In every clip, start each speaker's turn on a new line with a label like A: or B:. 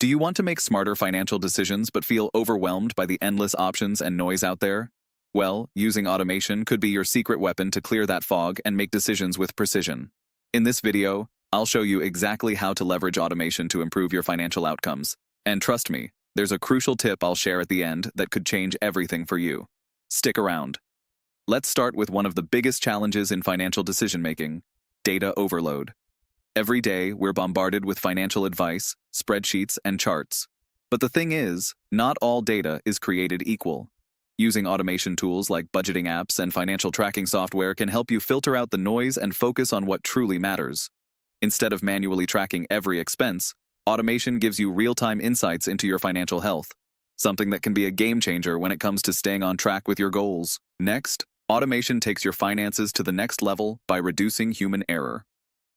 A: Do you want to make smarter financial decisions but feel overwhelmed by the endless options and noise out there? Well, using automation could be your secret weapon to clear that fog and make decisions with precision. In this video, I'll show you exactly how to leverage automation to improve your financial outcomes. And trust me, there's a crucial tip I'll share at the end that could change everything for you. Stick around. Let's start with one of the biggest challenges in financial decision-making: data overload. Every day, we're bombarded with financial advice, spreadsheets, and charts. But the thing is, not all data is created equal. Using automation tools like budgeting apps and financial tracking software can help you filter out the noise and focus on what truly matters. Instead of manually tracking every expense, automation gives you real-time insights into your financial health, something that can be a game changer when it comes to staying on track with your goals. Next, automation takes your finances to the next level by reducing human error.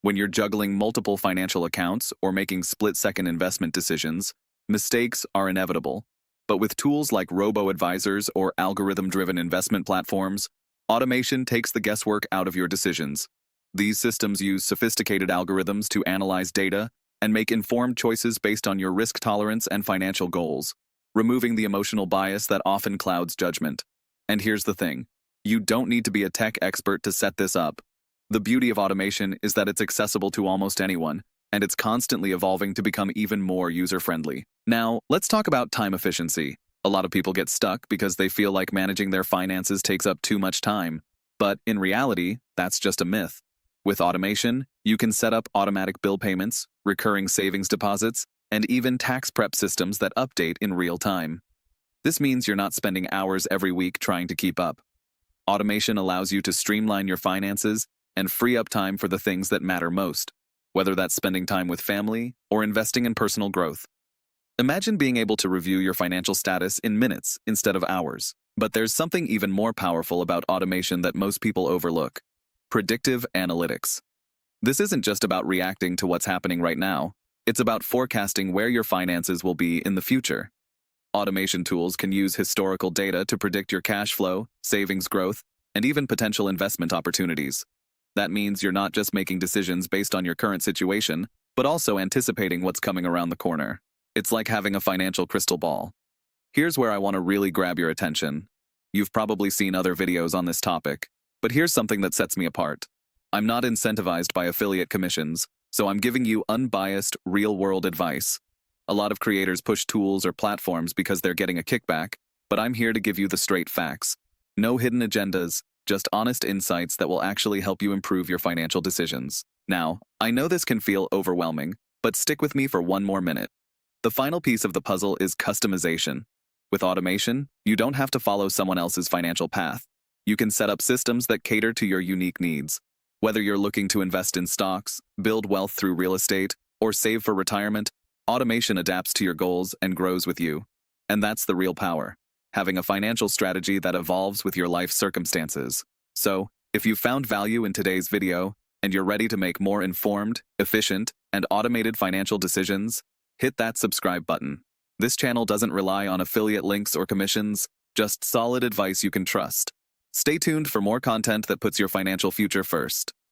A: When you're juggling multiple financial accounts or making split-second investment decisions, mistakes are inevitable. But with tools like robo-advisors or algorithm-driven investment platforms, automation takes the guesswork out of your decisions. These systems use sophisticated algorithms to analyze data and make informed choices based on your risk tolerance and financial goals, removing the emotional bias that often clouds judgment. And here's the thing: you don't need to be a tech expert to set this up. The beauty of automation is that it's accessible to almost anyone, and it's constantly evolving to become even more user-friendly. Now, let's talk about time efficiency. A lot of people get stuck because they feel like managing their finances takes up too much time. But in reality, that's just a myth. With automation, you can set up automatic bill payments, recurring savings deposits, and even tax prep systems that update in real time. This means you're not spending hours every week trying to keep up. Automation allows you to streamline your finances and free up time for the things that matter most, whether that's spending time with family or investing in personal growth. Imagine being able to review your financial status in minutes instead of hours. But there's something even more powerful about automation that most people overlook: predictive analytics. This isn't just about reacting to what's happening right now. It's about forecasting where your finances will be in the future. Automation tools can use historical data to predict your cash flow, savings growth, and even potential investment opportunities. That means you're not just making decisions based on your current situation, but also anticipating what's coming around the corner. It's like having a financial crystal ball. Here's where I want to really grab your attention. You've probably seen other videos on this topic, but here's something that sets me apart. I'm not incentivized by affiliate commissions, so I'm giving you unbiased, real-world advice. A lot of creators push tools or platforms because they're getting a kickback, but I'm here to give you the straight facts. No hidden agendas, just honest insights that will actually help you improve your financial decisions. Now, I know this can feel overwhelming, but stick with me for one more minute. The final piece of the puzzle is customization. With automation, you don't have to follow someone else's financial path. You can set up systems that cater to your unique needs. Whether you're looking to invest in stocks, build wealth through real estate, or save for retirement, automation adapts to your goals and grows with you. And that's the real power: having a financial strategy that evolves with your life circumstances. So, if you found value in today's video and you're ready to make more informed, efficient, and automated financial decisions, hit that subscribe button. This channel doesn't rely on affiliate links or commissions, just solid advice you can trust. Stay tuned for more content that puts your financial future first.